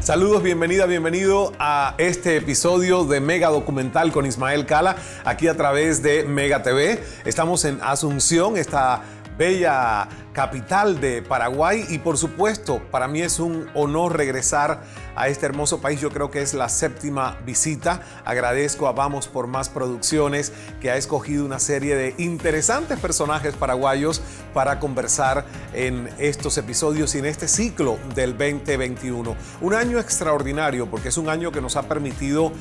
Saludos, bienvenido a este episodio de Mega Documental con Ismael Cala, aquí a través de Mega TV. Estamos en Asunción, esta bella capital de Paraguay, y por supuesto, para mí es un honor regresar a este hermoso país. Yo creo que es la 7ª visita. Agradezco a Vamos por Más Producciones, que ha escogido una serie de interesantes personajes paraguayos para conversar en estos episodios y en este ciclo del 2021. Un año extraordinario, porque es un año que nos ha permitido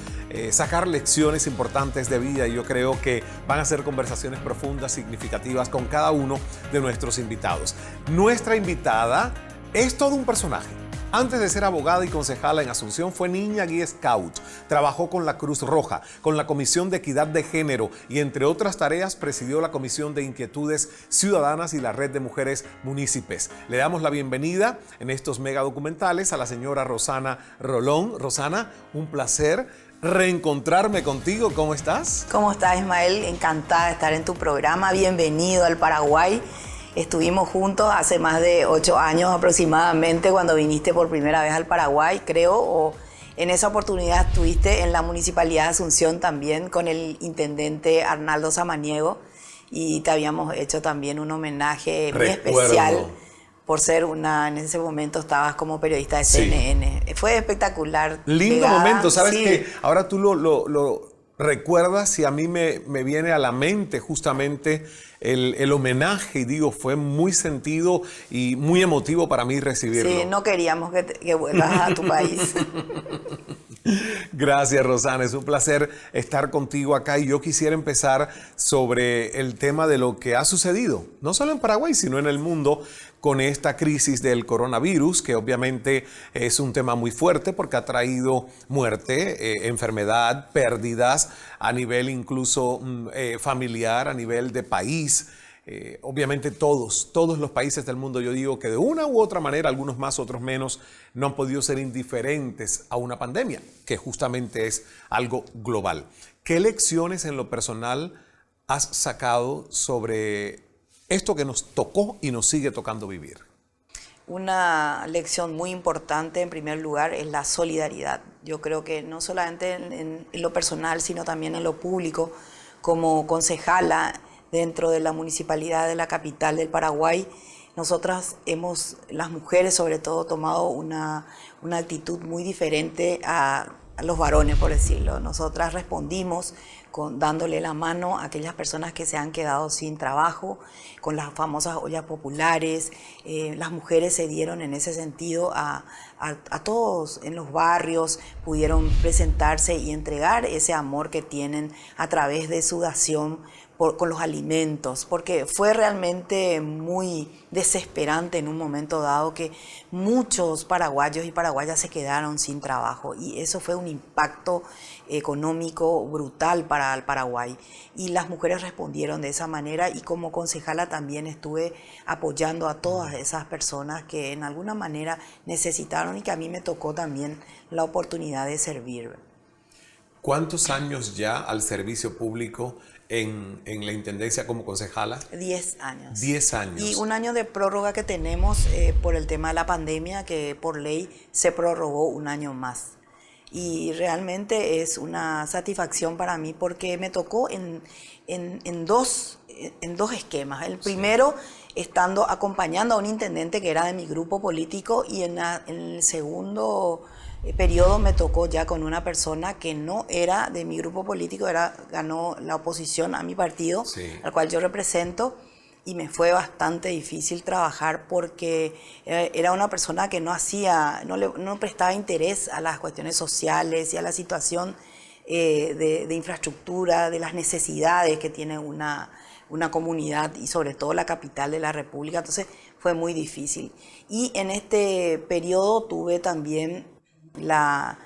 sacar lecciones importantes de vida, y yo creo que van a ser conversaciones profundas, significativas con cada uno de nuestros invitados. Nuestra invitada es todo un personaje. Antes de ser abogada y concejala en Asunción, fue niña guía scout, trabajó con la Cruz Roja, con la Comisión de Equidad de Género y, entre otras tareas, presidió la Comisión de Inquietudes Ciudadanas y la Red de Mujeres Municipios. Le damos la bienvenida en estos mega documentales a la señora Rosana Rolón. Rosana, un placer reencontrarme contigo. ¿Cómo estás? ¿Cómo estás, Ismael? Encantada de estar en tu programa. Bienvenido al Paraguay. Estuvimos juntos hace más de 8 años aproximadamente cuando viniste por primera vez al Paraguay, creo, o en esa oportunidad estuviste en la Municipalidad de Asunción también con el intendente Arnaldo Samaniego, y te habíamos hecho también un homenaje muy especial por ser en ese momento estabas como periodista de CNN. Sí. Fue espectacular. Lindo momento, ¿sabes qué? Ahora tú lo recuerdas y a mí me viene a la mente justamente el homenaje, y digo, fue muy sentido y muy emotivo para mí recibirlo. Sí, no queríamos que vuelvas a tu país. Gracias, Rosana, es un placer estar contigo acá, y yo quisiera empezar sobre el tema de lo que ha sucedido, no solo en Paraguay, sino en el mundo, con esta crisis del coronavirus, que obviamente es un tema muy fuerte porque ha traído muerte, enfermedad, pérdidas a nivel incluso familiar, a nivel de país. Obviamente todos los países del mundo, yo digo que de una u otra manera, algunos más, otros menos, no han podido ser indiferentes a una pandemia, que justamente es algo global. ¿Qué lecciones en lo personal has sacado sobre esto que nos tocó y nos sigue tocando vivir? Una lección muy importante, en primer lugar, es la solidaridad. Yo creo que no solamente en lo personal, sino también en lo público, como concejala dentro de la municipalidad de la capital del Paraguay, nosotras las mujeres sobre todo, tomado una actitud muy diferente a los varones, por decirlo. Nosotras respondimos dándole la mano a aquellas personas que se han quedado sin trabajo, con las famosas ollas populares. Las mujeres se dieron en ese sentido a todos en los barrios, pudieron presentarse y entregar ese amor que tienen a través de su dación con los alimentos, porque fue realmente muy desesperante en un momento dado que muchos paraguayos y paraguayas se quedaron sin trabajo, y eso fue un impacto económico brutal para el Paraguay, y las mujeres respondieron de esa manera, y como concejala también estuve apoyando a todas esas personas que en alguna manera necesitaron, y que a mí me tocó también la oportunidad de servir. ¿Cuántos años ya al servicio público en la Intendencia como concejala? 10 años. 10 años. Y un año de prórroga que tenemos por el tema de la pandemia, que por ley se prorrogó un año más. Y realmente es una satisfacción para mí porque me tocó en dos esquemas. El primero, estando acompañando a un intendente que era de mi grupo político, y en el segundo periodo me tocó ya con una persona que no era de mi grupo político, ganó la oposición a mi partido, sí, al cual yo represento, y me fue bastante difícil trabajar porque era una persona que no prestaba interés a las cuestiones sociales y a la situación de infraestructura, de las necesidades que tiene una comunidad, y sobre todo la capital de la República. Entonces fue muy difícil. Y en este periodo tuve también la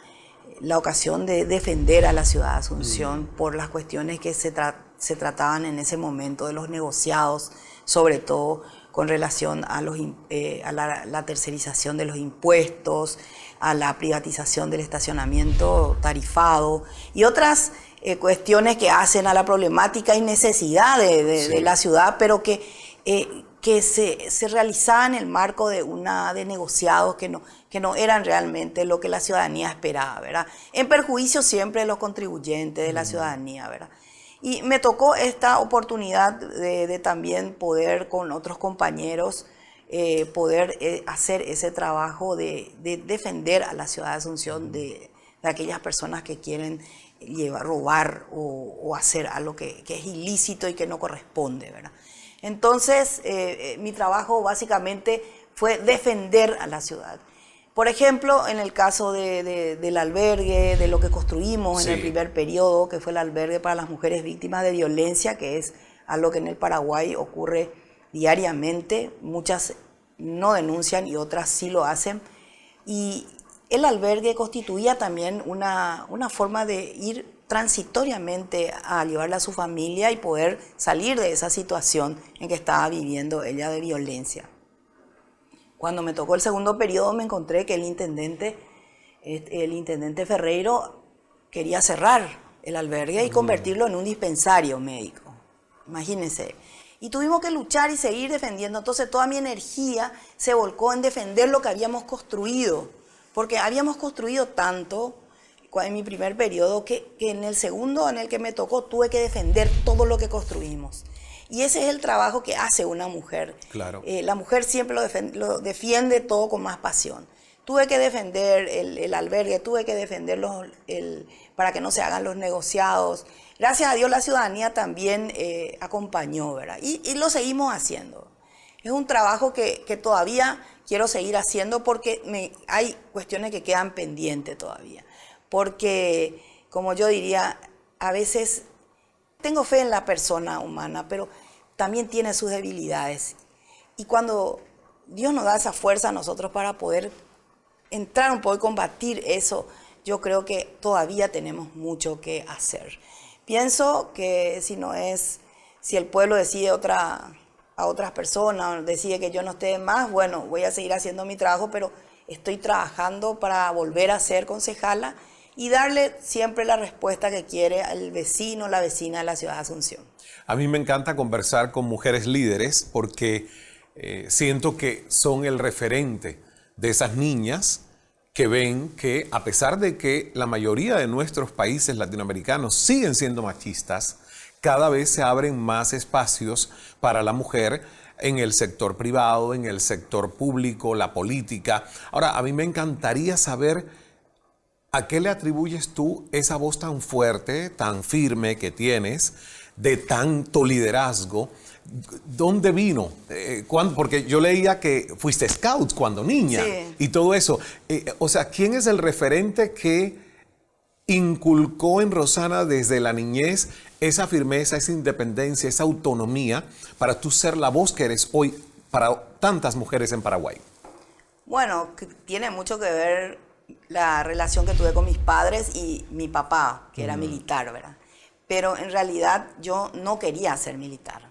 ocasión de defender a la ciudad de Asunción por las cuestiones que se trataban en ese momento, de los negociados, sobre todo con relación a la tercerización de los impuestos, a la privatización del estacionamiento tarifado y otras cuestiones que hacen a la problemática y necesidad de la ciudad, pero que que se realizaba en el marco de negociados que no eran realmente lo que la ciudadanía esperaba, ¿verdad? En perjuicio siempre de los contribuyentes, de la ciudadanía, ¿verdad? Y me tocó esta oportunidad de también poder con otros compañeros poder hacer ese trabajo de defender a la ciudad de Asunción de aquellas personas que quieren robar o hacer algo que es ilícito y que no corresponde, ¿verdad? Entonces, mi trabajo básicamente fue defender a la ciudad. Por ejemplo, en el caso del albergue, de lo que construimos en el primer periodo, que fue el albergue para las mujeres víctimas de violencia, que es algo que en el Paraguay ocurre diariamente, muchas no denuncian y otras sí lo hacen. Y el albergue constituía también una forma de ir transitoriamente a llevarla a su familia y poder salir de esa situación en que estaba viviendo ella de violencia. Cuando me tocó el segundo periodo me encontré que el intendente Ferreiro quería cerrar el albergue y convertirlo en un dispensario médico. Imagínense. Y tuvimos que luchar y seguir defendiendo. Entonces toda mi energía se volcó en defender lo que habíamos construido. Porque habíamos construido tanto en mi primer periodo que en el segundo en el que me tocó tuve que defender todo lo que construimos. Y ese es el trabajo que hace una mujer. Claro. La mujer siempre lo defiende todo con más pasión. Tuve que defender el albergue, tuve que defender para que no se hagan los negociados. Gracias a Dios la ciudadanía también acompañó, ¿verdad? Y lo seguimos haciendo. Es un trabajo que todavía quiero seguir haciendo porque hay cuestiones que quedan pendientes todavía. Porque, como yo diría, a veces tengo fe en la persona humana, pero también tiene sus debilidades. Y cuando Dios nos da esa fuerza a nosotros para poder entrar un poco y combatir eso, yo creo que todavía tenemos mucho que hacer. Pienso que si el pueblo decide a otras personas, decide que yo no esté más, bueno, voy a seguir haciendo mi trabajo, pero estoy trabajando para volver a ser concejala y darle siempre la respuesta que quiere al vecino, la vecina de la ciudad de Asunción. A mí me encanta conversar con mujeres líderes porque siento que son el referente de esas niñas que ven que a pesar de que la mayoría de nuestros países latinoamericanos siguen siendo machistas, cada vez se abren más espacios para la mujer en el sector privado, en el sector público, la política. Ahora, a mí me encantaría saber ¿a qué le atribuyes tú esa voz tan fuerte, tan firme que tienes, de tanto liderazgo? ¿Dónde vino? Porque yo leía que fuiste scout cuando niña y todo eso. O sea, ¿quién es el referente que inculcó en Rosana desde la niñez esa firmeza, esa independencia, esa autonomía para tú ser la voz que eres hoy para tantas mujeres en Paraguay? Bueno, tiene mucho que ver la relación que tuve con mis padres y mi papá, que era militar, ¿verdad? Pero en realidad yo no quería ser militar.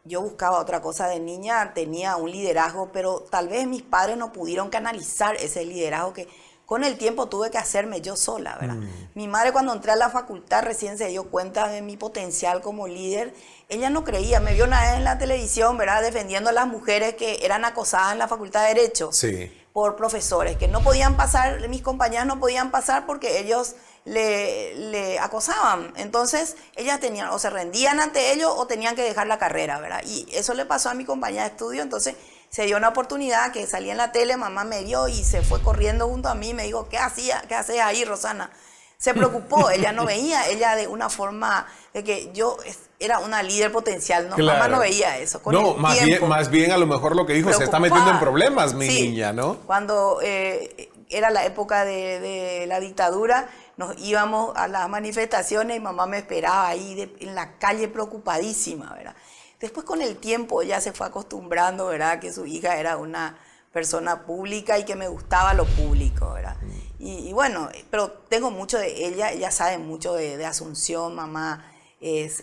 Yo buscaba otra cosa de niña, tenía un liderazgo, pero tal vez mis padres no pudieron canalizar ese liderazgo que con el tiempo tuve que hacerme yo sola, ¿verdad? Mi madre cuando entré a la facultad recién se dio cuenta de mi potencial como líder. Ella no creía, me vio una vez en la televisión, ¿verdad? Defendiendo a las mujeres que eran acosadas en la Facultad de Derecho. Sí. Por profesores, que no podían pasar, mis compañeras no podían pasar porque ellos le acosaban. Entonces, ellas tenían, o se rendían ante ellos o tenían que dejar la carrera, ¿verdad? Y eso le pasó a mi compañera de estudio, entonces se dio una oportunidad que salí en la tele, mamá me vio y se fue corriendo junto a mí y me dijo, ¿qué hacías ahí, Rosana? Se preocupó, ella no veía, ella de una forma de que yo era una líder potencial, ¿no? Claro. Mamá no veía eso. Con no, más bien a lo mejor lo que dijo, se está metiendo en problemas, mi niña, ¿no? Cuando era la época de la dictadura, nos íbamos a las manifestaciones y mamá me esperaba ahí en la calle preocupadísima, ¿verdad? Después con el tiempo ella se fue acostumbrando, ¿verdad? Que su hija era una persona pública y que me gustaba lo público, ¿verdad? Y bueno, pero tengo mucho de ella sabe mucho de Asunción, mamá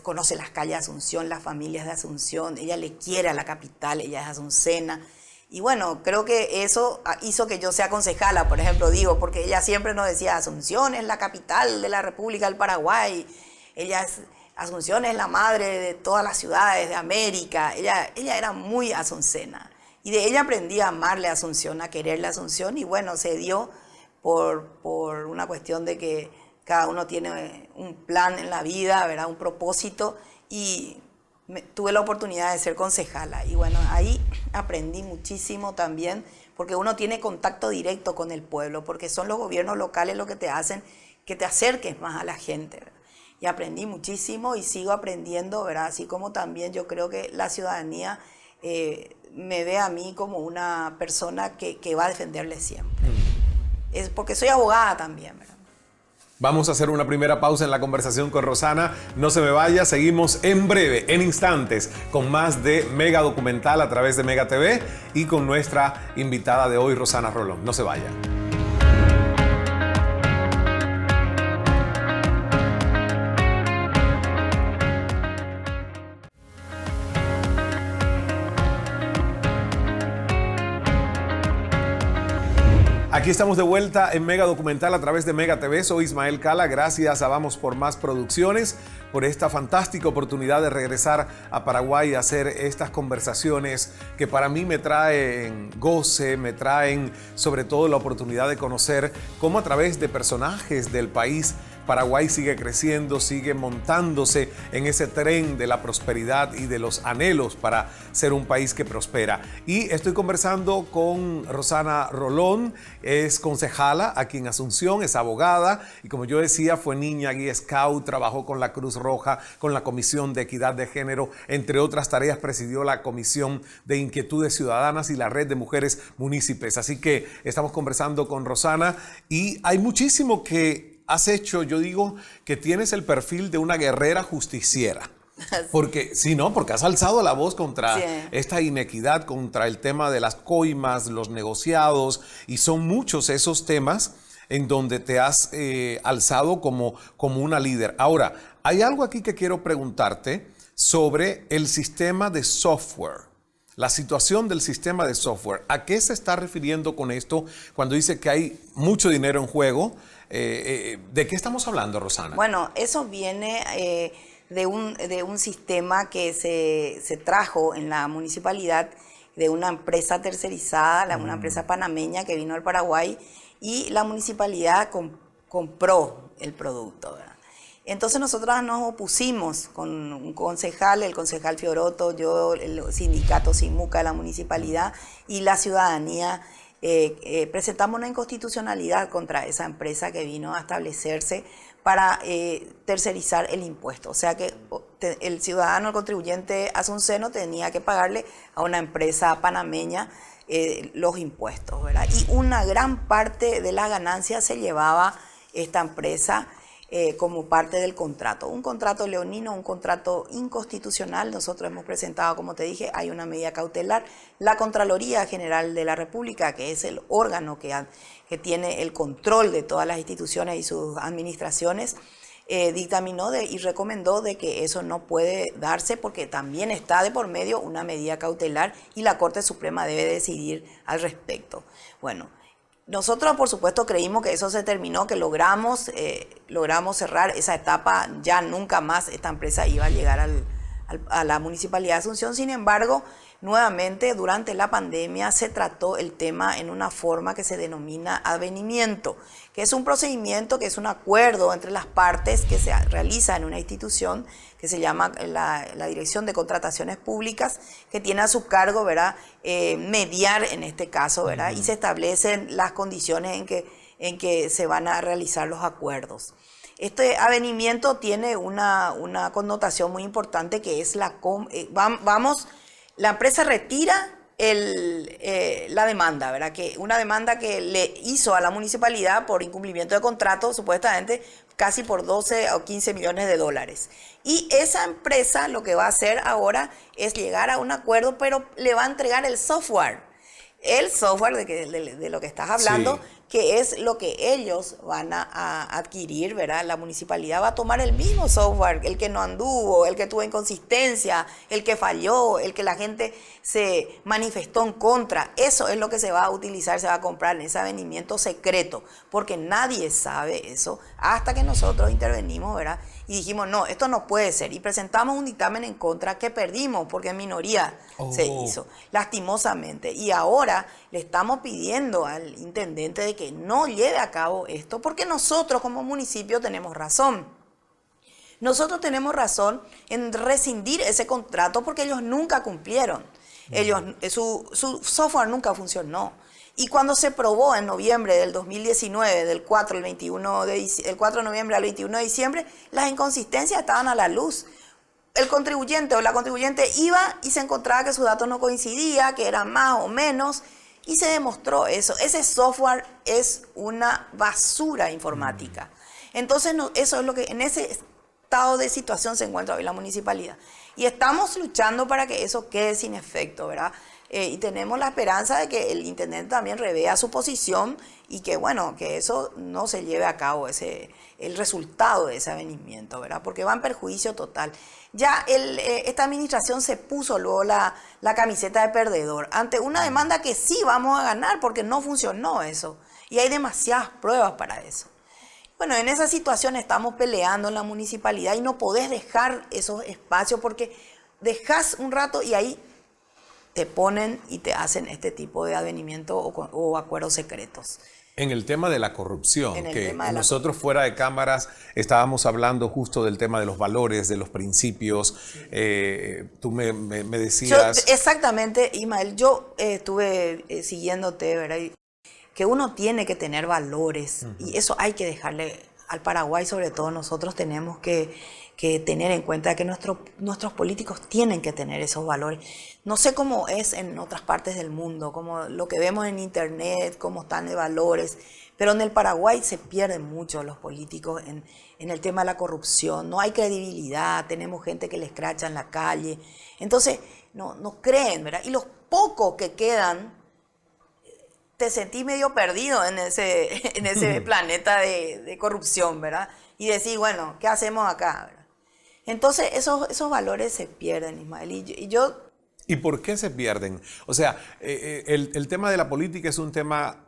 conoce las calles de Asunción, las familias de Asunción, ella le quiere a la capital, ella es asuncena. Y bueno, creo que eso hizo que yo sea concejala, por ejemplo, digo, porque ella siempre nos decía, Asunción es la capital de la República del Paraguay, ella es Asunción es la madre de todas las ciudades de América. Ella era muy asuncena. Y de ella aprendí a amarle a Asunción, a quererle a Asunción. Y bueno, se dio por una cuestión de que cada uno tiene un plan en la vida, ¿verdad? Un propósito. Y tuve la oportunidad de ser concejala. Y bueno, ahí aprendí muchísimo también, porque uno tiene contacto directo con el pueblo, porque son los gobiernos locales los que te hacen que te acerques más a la gente, ¿verdad? Y aprendí muchísimo y sigo aprendiendo, ¿verdad? Así como también yo creo que la ciudadanía me ve a mí como una persona que va a defenderle siempre. Es porque soy abogada también, ¿verdad? Vamos a hacer una primera pausa en la conversación con Rosana. No se me vaya, seguimos en breve, en instantes, con más de Mega Documental a través de Mega TV y con nuestra invitada de hoy, Rosana Rolón. No se vaya. Aquí estamos de vuelta en Mega Documental a través de Mega TV. Soy Ismael Cala. Gracias a Vamos por Más Producciones por esta fantástica oportunidad de regresar a Paraguay y hacer estas conversaciones que para mí me traen goce, me traen sobre todo la oportunidad de conocer cómo a través de personajes del país Paraguay sigue creciendo, sigue montándose en ese tren de la prosperidad y de los anhelos para ser un país que prospera. Y estoy conversando con Rosana Rolón, es concejala aquí en Asunción, es abogada y como yo decía fue niña guía scout, trabajó con la Cruz Roja, con la Comisión de Equidad de Género, entre otras tareas presidió la Comisión de Inquietudes Ciudadanas y la Red de Mujeres Munícipes. Así que estamos conversando con Rosana y hay muchísimo que has hecho. Yo digo que tienes el perfil de una guerrera justiciera. Porque, sí, ¿no? Porque has alzado la voz contra esta inequidad, contra el tema de las coimas, los negociados, y son muchos esos temas en donde te has alzado como una líder. Ahora, hay algo aquí que quiero preguntarte sobre el sistema de software. La situación del sistema de software. ¿A qué se está refiriendo con esto cuando dice que hay mucho dinero en juego? ¿De qué estamos hablando, Rosana? Bueno, eso viene de un sistema que se trajo en la municipalidad de una empresa tercerizada, una empresa panameña que vino al Paraguay y la municipalidad compró el producto, ¿verdad? Entonces nosotros nos opusimos con un concejal, el concejal Fioroto, yo, el sindicato Simuca de la municipalidad y la ciudadanía. Presentamos una inconstitucionalidad contra esa empresa que vino a establecerse para tercerizar el impuesto. O sea que el ciudadano, el contribuyente asunceno tenía que pagarle a una empresa panameña los impuestos, ¿verdad? Y una gran parte de la ganancia se llevaba esta empresa como parte del contrato. Un contrato leonino, un contrato inconstitucional. Nosotros hemos presentado, como te dije, hay una medida cautelar. La Contraloría General de la República, que es el órgano que tiene el control de todas las instituciones y sus administraciones, dictaminó y recomendó de que eso no puede darse porque también está de por medio una medida cautelar y la Corte Suprema debe decidir al respecto. Bueno, nosotros, por supuesto, creímos que eso se terminó, que logramos cerrar esa etapa. Ya nunca más esta empresa iba a llegar a la Municipalidad de Asunción. Sin embargo, nuevamente, durante la pandemia se trató el tema en una forma que se denomina advenimiento, que es un procedimiento, que es un acuerdo entre las partes que se realiza en una institución que se llama la Dirección de Contrataciones Públicas, que tiene a su cargo, ¿verdad?, mediar en este caso, ¿verdad? Y se establecen las condiciones en que se van a realizar los acuerdos. Este avenimiento tiene una connotación muy importante que es la empresa retira la demanda, ¿verdad? Que una demanda que le hizo a la municipalidad por incumplimiento de contrato, supuestamente casi por 12 o 15 millones de dólares. Y esa empresa lo que va a hacer ahora es llegar a un acuerdo, pero le va a entregar el software. El software de lo que estás hablando, sí, que es lo que ellos van a adquirir, ¿verdad? La municipalidad va a tomar el mismo software, el que no anduvo, el que tuvo inconsistencia, el que falló, el que la gente se manifestó en contra. Eso es lo que se va a utilizar, se va a comprar en ese avenimiento secreto, porque nadie sabe eso hasta que nosotros intervenimos, ¿verdad? Y dijimos, no, esto no puede ser. Y presentamos un dictamen en contra que perdimos porque en minoría se hizo, lastimosamente. Y ahora le estamos pidiendo al intendente de que no lleve a cabo esto porque nosotros como municipio tenemos razón. Nosotros tenemos razón en rescindir ese contrato porque ellos nunca cumplieron. Su software nunca funcionó. Y cuando se probó en noviembre del 2019, del 4 de noviembre al 21 de diciembre, las inconsistencias estaban a la luz. El contribuyente o la contribuyente iba y se encontraba que sus datos no coincidían, que eran más o menos, y se demostró eso. Ese software es una basura informática. Entonces, eso es lo que en ese estado de situación se encuentra hoy la municipalidad. Y estamos luchando para que eso quede sin efecto, ¿verdad? Y tenemos la esperanza de que el intendente también revea su posición y que, bueno, que eso no se lleve a cabo, el resultado de ese avenimiento, ¿verdad? Porque va en perjuicio total. Ya esta administración se puso luego la camiseta de perdedor ante una demanda que sí vamos a ganar porque no funcionó eso. Y hay demasiadas pruebas para eso. Bueno, en esa situación estamos peleando en la municipalidad y no podés dejar esos espacios porque dejás un rato y ahí te ponen y te hacen este tipo de avenimiento o acuerdos secretos. En el tema de la corrupción, que nosotros fuera de cámaras estábamos hablando justo del tema de los valores, de los principios. Tú me decías... Exactamente, Ismael, yo estuve siguiéndote, ¿verdad? Que uno tiene que tener valores y eso hay que dejarle al Paraguay, sobre todo nosotros tenemos que tener en cuenta que nuestros políticos tienen que tener esos valores. No sé cómo es en otras partes del mundo, como lo que vemos en internet, cómo están de valores, pero en el Paraguay se pierden mucho los políticos en el tema de la corrupción. No hay credibilidad, tenemos gente que les escracha en la calle, entonces no creen, ¿verdad? Y los pocos que quedan, te sentí medio perdido en ese planeta de corrupción, ¿verdad? Y decís, bueno, ¿qué hacemos acá? ¿Verdad? Entonces, esos valores se pierden, Ismael. ¿Y por qué se pierden? O sea, el tema de la política es un tema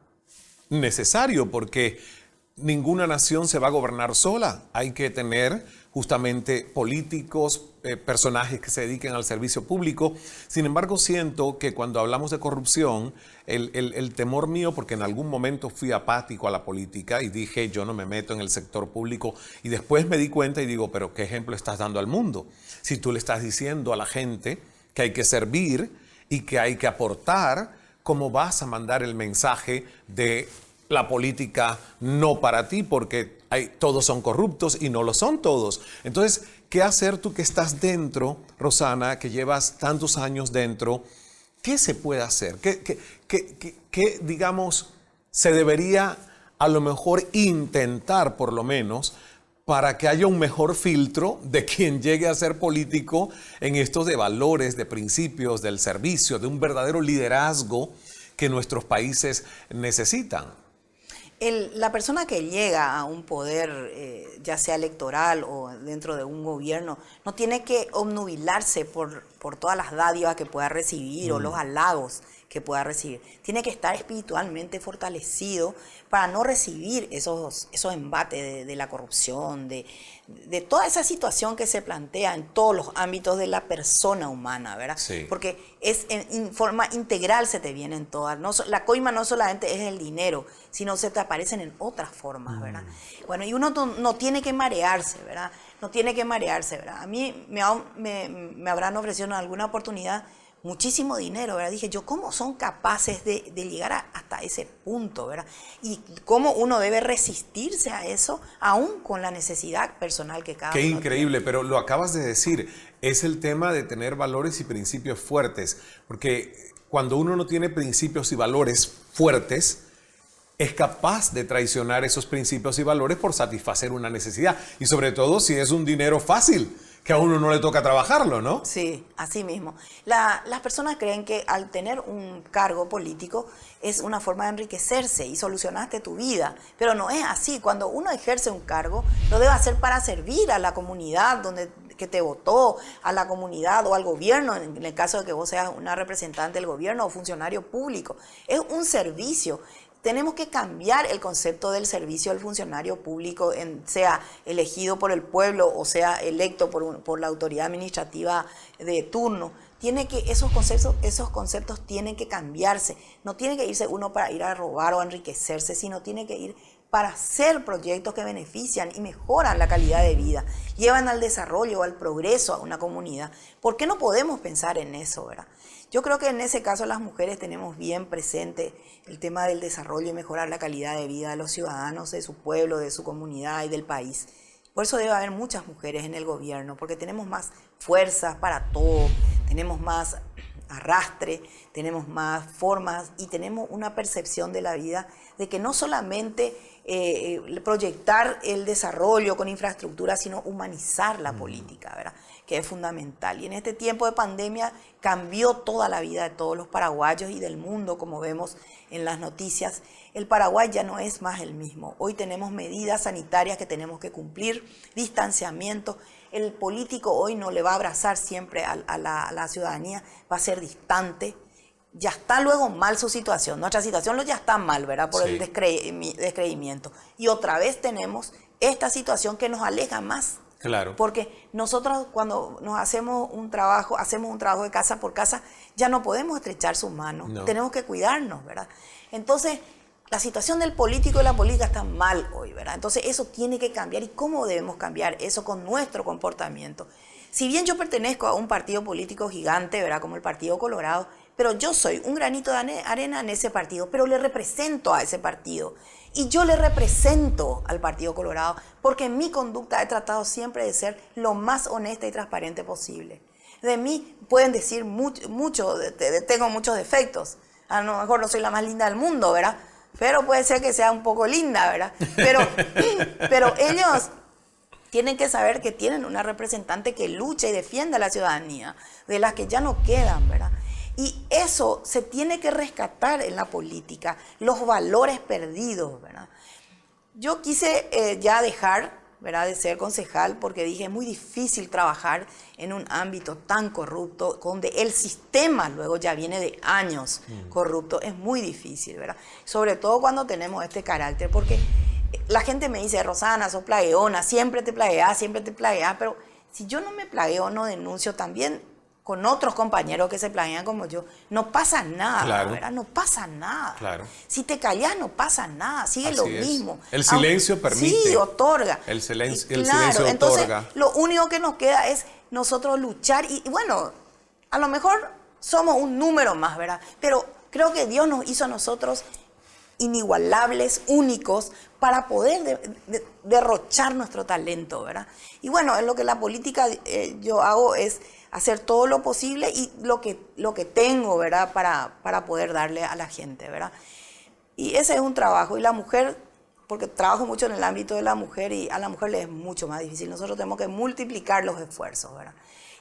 necesario porque ninguna nación se va a gobernar sola. Hay que tener justamente políticos, personajes que se dediquen al servicio público. Sin embargo, siento que cuando hablamos de corrupción, el temor mío, porque en algún momento fui apático a la política y dije, yo no me meto en el sector público, y después me di cuenta y digo, pero ¿qué ejemplo estás dando al mundo? Si tú le estás diciendo a la gente que hay que servir y que hay que aportar, ¿cómo vas a mandar el mensaje de la política no para ti? Porque todos son corruptos y no lo son todos. Entonces, ¿qué hacer tú que estás dentro, Rosana, que llevas tantos años dentro? ¿Qué se puede hacer? ¿Qué, digamos, se debería a lo mejor intentar por lo menos para que haya un mejor filtro de quien llegue a ser político en estos de valores, de principios, del servicio, de un verdadero liderazgo que nuestros países necesitan? La persona que llega a un poder, ya sea electoral o dentro de un gobierno, no tiene que obnubilarse por todas las dádivas que pueda recibir o los halagos que pueda recibir. Tiene que estar espiritualmente fortalecido para no recibir esos embates de la corrupción, de toda esa situación que se plantea en todos los ámbitos de la persona humana, ¿verdad? Sí. Porque en forma integral se te vienen todas. La coima no solamente es el dinero, sino se te aparecen en otras formas, ¿verdad? Bueno, y uno no tiene que marearse, ¿verdad? No tiene que marearse, ¿verdad? A mí me habrán ofrecido en alguna oportunidad muchísimo dinero, ¿verdad? Dije yo, ¿cómo son capaces de llegar hasta ese punto, ¿verdad? Y cómo uno debe resistirse a eso, aún con la necesidad personal que cada uno tiene. Qué increíble, pero lo acabas de decir, es el tema de tener valores y principios fuertes, porque cuando uno no tiene principios y valores fuertes, es capaz de traicionar esos principios y valores por satisfacer una necesidad, y sobre todo si es un dinero fácil, que a uno no le toca trabajarlo, ¿no? Sí, así mismo. Las personas creen que al tener un cargo político es una forma de enriquecerse y solucionaste tu vida, pero no es así. Cuando uno ejerce un cargo, lo debe hacer para servir a la comunidad que te votó, a la comunidad o al gobierno, en el caso de que vos seas una representante del gobierno o funcionario público. Es un servicio. Tenemos que cambiar el concepto del servicio al funcionario público, sea elegido por el pueblo o sea electo por la autoridad administrativa de turno. Esos conceptos tienen que cambiarse. No tiene que irse uno para ir a robar o a enriquecerse, sino tiene que ir para hacer proyectos que benefician y mejoran la calidad de vida, llevan al desarrollo, al progreso a una comunidad. ¿Por qué no podemos pensar en eso, verdad? Yo creo que en ese caso las mujeres tenemos bien presente el tema del desarrollo y mejorar la calidad de vida de los ciudadanos, de su pueblo, de su comunidad y del país. Por eso debe haber muchas mujeres en el gobierno, porque tenemos más fuerzas para todo, tenemos más arrastre, tenemos más formas y tenemos una percepción de la vida de que no solamente proyectar el desarrollo con infraestructura, sino humanizar la política, ¿verdad? Que es fundamental. Y en este tiempo de pandemia cambió toda la vida de todos los paraguayos y del mundo, como vemos en las noticias. El Paraguay ya no es más el mismo. Hoy tenemos medidas sanitarias que tenemos que cumplir, distanciamiento. El político hoy no le va a abrazar siempre a la ciudadanía, va a ser distante. Ya está luego mal su situación. Nuestra situación ya está mal, ¿verdad? Por el descreimiento. Y otra vez tenemos esta situación que nos aleja más. Claro. Porque nosotros cuando nos hacemos un trabajo de casa por casa, ya no podemos estrechar sus manos. No. Tenemos que cuidarnos, ¿verdad? Entonces, la situación del político y la política está mal hoy, ¿verdad? Entonces, eso tiene que cambiar. ¿Y cómo debemos cambiar eso con nuestro comportamiento? Si bien yo pertenezco a un partido político gigante, ¿verdad? Como el Partido Colorado, pero yo soy un granito de arena en ese partido, pero le represento a ese partido. Y yo le represento al Partido Colorado porque en mi conducta he tratado siempre de ser lo más honesta y transparente posible. De mí pueden decir tengo muchos defectos. A lo mejor no soy la más linda del mundo, ¿verdad? Pero puede ser que sea un poco linda, ¿verdad? Pero ellos tienen que saber que tienen una representante que lucha y defiende a la ciudadanía, de las que ya no quedan, ¿verdad? Y eso se tiene que rescatar en la política, los valores perdidos, ¿verdad? Yo quise ya dejar, ¿verdad?, de ser concejal porque dije, es muy difícil trabajar en un ámbito tan corrupto, donde el sistema luego ya viene de años corrupto, es muy difícil, ¿verdad? Sobre todo cuando tenemos este carácter, porque la gente me dice, Rosana, sos plagueona, siempre te plagueás, pero si yo no me plagueo, no denuncio también con otros compañeros que se planean como yo, no pasa nada, claro, ¿verdad? No pasa nada. Claro. Si te callas, no pasa nada, sigue así lo es. mismo. El silencio permite. Sí, otorga. El silencio otorga. Entonces, lo único que nos queda es nosotros luchar y bueno, a lo mejor somos un número más, ¿verdad? Pero creo que Dios nos hizo a nosotros inigualables, únicos, para poder derrochar nuestro talento, ¿verdad? Y bueno, en lo que la política yo hago es hacer todo lo posible y lo que tengo, ¿verdad?, para poder darle a la gente, ¿verdad? Y ese es un trabajo. Y la mujer, porque trabajo mucho en el ámbito de la mujer y a la mujer le es mucho más difícil. Nosotros tenemos que multiplicar los esfuerzos, ¿verdad?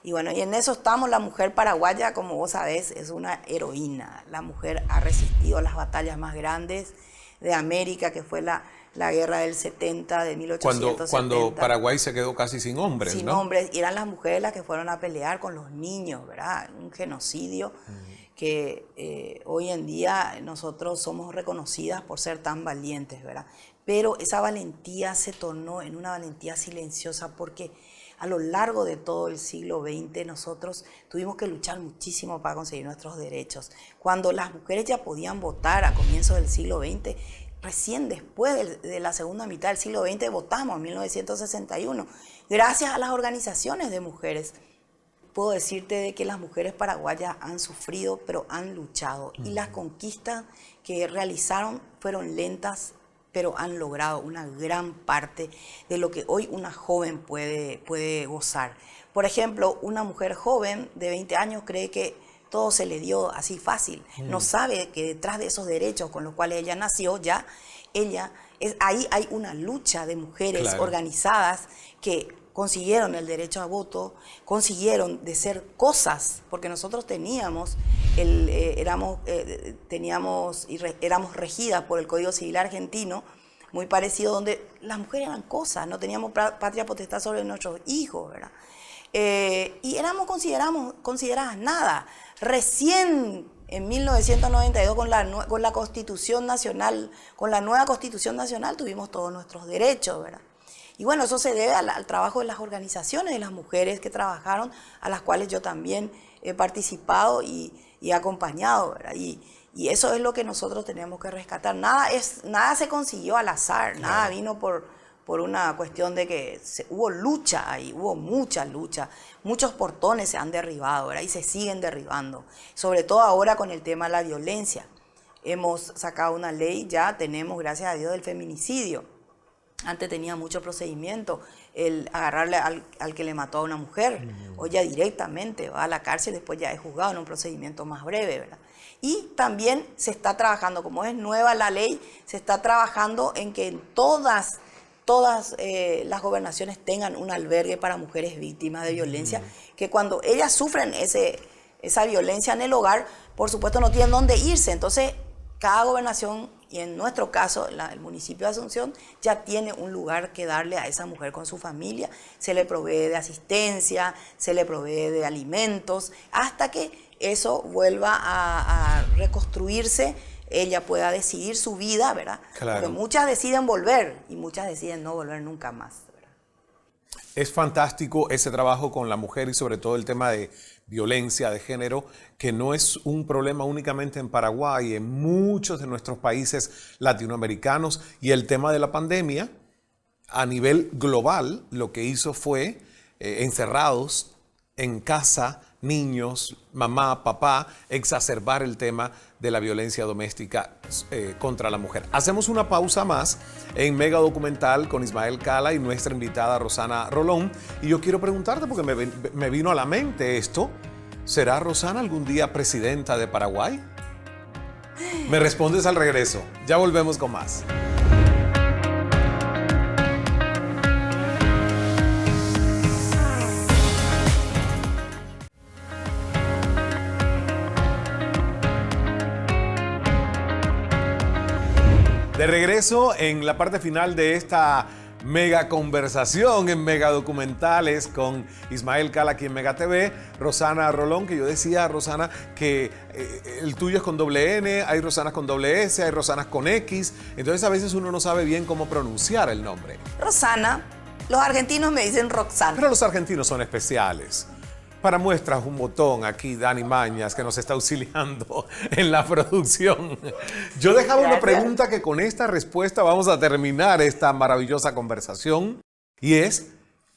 Y bueno, y en eso estamos. La mujer paraguaya, como vos sabés, es una heroína. La mujer ha resistido las batallas más grandes de América, que fue la guerra del 70, de 1870. Cuando Paraguay se quedó casi sin hombres, sin ¿no? hombres, y eran las mujeres las que fueron a pelear con los niños, ¿verdad? Un genocidio que hoy en día nosotros somos reconocidas por ser tan valientes, ¿verdad? Pero esa valentía se tornó en una valentía silenciosa porque a lo largo de todo el siglo XX nosotros tuvimos que luchar muchísimo para conseguir nuestros derechos. Cuando las mujeres ya podían votar a comienzos del siglo XX, recién después de la segunda mitad del siglo XX votamos en 1961, gracias a las organizaciones de mujeres. Puedo decirte de que las mujeres paraguayas han sufrido, pero han luchado. Y las conquistas que realizaron fueron lentas, pero han logrado una gran parte de lo que hoy una joven puede gozar. Por ejemplo, una mujer joven de 20 años cree que todo se le dio así fácil. No sabe que detrás de esos derechos con los cuales ella nació ya ahí hay una lucha de mujeres Claro. organizadas que consiguieron el derecho a voto, consiguieron de ser cosas, porque nosotros éramos regidas por el Código Civil argentino, muy parecido, donde las mujeres eran cosas, no teníamos patria potestad sobre nuestros hijos, ¿verdad? Y éramos consideradas nada. Recién en 1992 con la Constitución Nacional, con la nueva Constitución Nacional, tuvimos todos nuestros derechos, ¿verdad? Y bueno, eso se debe al trabajo de las organizaciones de las mujeres que trabajaron, a las cuales yo también he participado y acompañado, ¿verdad? Y eso es lo que nosotros tenemos que rescatar. Nada se consiguió al azar, nada vino por una cuestión de que hubo lucha ahí, hubo mucha lucha. Muchos portones se han derribado, ¿verdad? Y se siguen derribando. Sobre todo ahora con el tema de la violencia. Hemos sacado una ley, ya tenemos, gracias a Dios, del feminicidio. Antes tenía mucho procedimiento, el agarrarle al que le mató a una mujer, o ya directamente va a la cárcel, después ya es juzgado en un procedimiento más breve, ¿verdad? Y también se está trabajando, como es nueva la ley, se está trabajando en que en todas las gobernaciones tengan un albergue para mujeres víctimas de violencia, que cuando ellas sufren esa violencia en el hogar, por supuesto no tienen dónde irse. Entonces, cada gobernación, y en nuestro caso, el municipio de Asunción, ya tiene un lugar que darle a esa mujer con su familia. Se le provee de asistencia, se le provee de alimentos, hasta que eso vuelva a reconstruirse, ella pueda decidir su vida, ¿verdad? Claro. Porque muchas deciden volver y muchas deciden no volver nunca más, ¿verdad? Es fantástico ese trabajo con la mujer y sobre todo el tema de violencia de género, que no es un problema únicamente en Paraguay, en muchos de nuestros países latinoamericanos, y el tema de la pandemia a nivel global lo que hizo fue encerrados en casa, niños, mamá, papá, exacerbar el tema de la violencia doméstica contra la mujer. Hacemos una pausa más en Mega Documental con Ismael Cala y nuestra invitada Rosana Rolón. Y yo quiero preguntarte, porque me vino a la mente esto, ¿será Rosana algún día presidenta de Paraguay? Me respondes al regreso. Ya volvemos con más. De regreso en la parte final de esta mega conversación en Mega Documentales con Ismael Cala aquí en Mega TV, Rosana Rolón, que yo decía, Rosana, que el tuyo es con doble N, hay Rosanas con doble S, hay Rosanas con X, entonces a veces uno no sabe bien cómo pronunciar el nombre. Rosana, los argentinos me dicen Roxana. Pero los argentinos son especiales. Para muestras un botón aquí, Dani Mañas, que nos está auxiliando en la producción. Yo dejaba una pregunta que con esta respuesta vamos a terminar esta maravillosa conversación. Y es,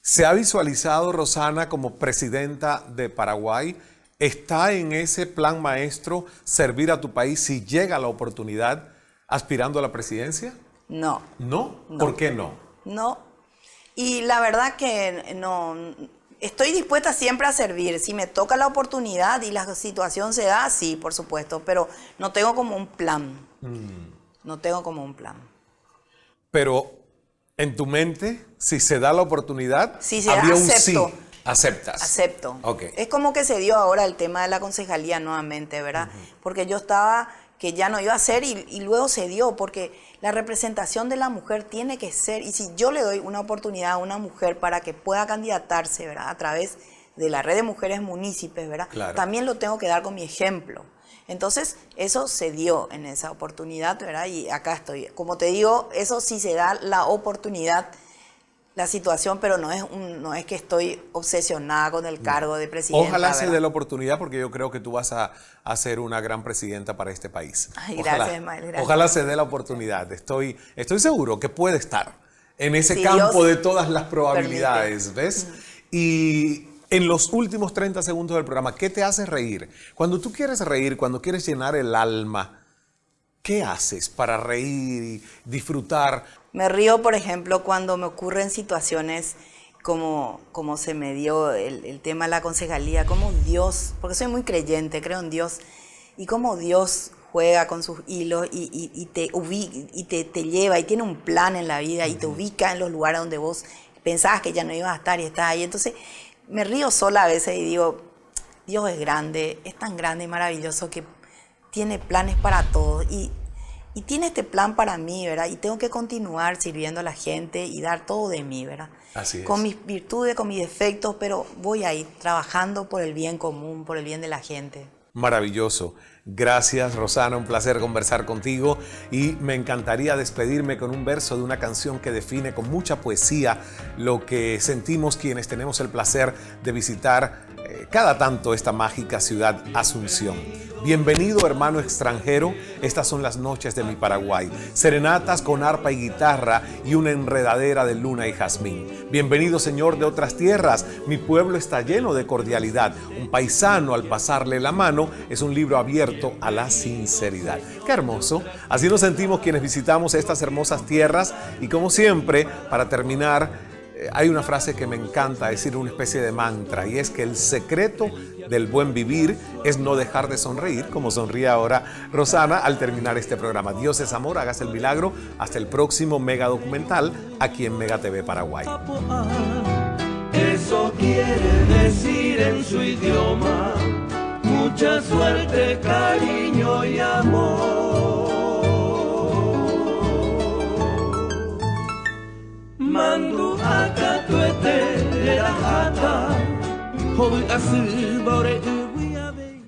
¿se ha visualizado Rosana como presidenta de Paraguay? ¿Está en ese plan maestro servir a tu país si llega la oportunidad aspirando a la presidencia? No. ¿No? No. ¿Por qué no? No. Y la verdad que no. Estoy dispuesta siempre a servir. Si me toca la oportunidad y la situación se da, sí, por supuesto, pero no tengo como un plan. No tengo como un plan. Pero en tu mente, si se da la oportunidad, si se habría da, un acepto. sí. ¿Aceptas? Acepto. Okay. Es como que se dio ahora el tema de la concejalía nuevamente, ¿verdad? Porque yo estaba que ya no iba a ser y luego se dio, porque la representación de la mujer tiene que ser, y si yo le doy una oportunidad a una mujer para que pueda candidatarse, ¿verdad?, a través de la red de mujeres municipios, ¿verdad?, claro, también lo tengo que dar con mi ejemplo. Entonces, eso se dio en esa oportunidad, ¿verdad? Y acá estoy. Como te digo, eso sí se da la oportunidad, la situación, pero no es que estoy obsesionada con el cargo de presidenta. Ojalá se ¿verdad? dé la oportunidad, porque yo creo que tú vas a ser una gran presidenta para este país. Ay, ojalá, gracias, Ismael, gracias. Ojalá se dé la oportunidad. Estoy seguro que puede estar en ese Sí, campo Dios de todas las probabilidades, permite. ¿ves? Y en los últimos 30 segundos del programa, ¿qué te hace reír? Cuando tú quieres reír, cuando quieres llenar el alma, ¿qué haces para reír y disfrutar? Me río, por ejemplo, cuando me ocurren situaciones como se me dio el tema de la concejalía, como Dios, porque soy muy creyente, creo en Dios, y como Dios juega con sus hilos y te lleva y tiene un plan en la vida y te ubica en los lugares donde vos pensabas que ya no ibas a estar y estás ahí. Entonces me río sola a veces y digo, Dios es grande, es tan grande y maravilloso que tiene planes para todos y tiene este plan para mí, ¿verdad? Y tengo que continuar sirviendo a la gente y dar todo de mí, ¿verdad? Así es. Con mis virtudes, con mis defectos, pero voy ahí trabajando por el bien común, por el bien de la gente. Maravilloso. Gracias, Rosana, un placer conversar contigo y me encantaría despedirme con un verso de una canción que define con mucha poesía lo que sentimos quienes tenemos el placer de visitar cada tanto esta mágica ciudad Asunción. Bienvenido, hermano extranjero, estas son las noches de mi Paraguay, serenatas con arpa y guitarra y una enredadera de luna y jazmín. Bienvenido, señor de otras tierras, mi pueblo está lleno de cordialidad, un paisano al pasarle la mano es un libro abierto a la sinceridad. ¡Qué hermoso! Así nos sentimos quienes visitamos estas hermosas tierras y como siempre, para terminar, hay una frase que me encanta decir, una especie de mantra, y es que el secreto del buen vivir es no dejar de sonreír, como sonríe ahora Rosana al terminar este programa. Dios es amor, hágase el milagro. Hasta el próximo Mega Documental aquí en Mega TV Paraguay. Eso quiere decir en su idioma mucha suerte, cariño y amor. Mandu akatuete la hata, hoy así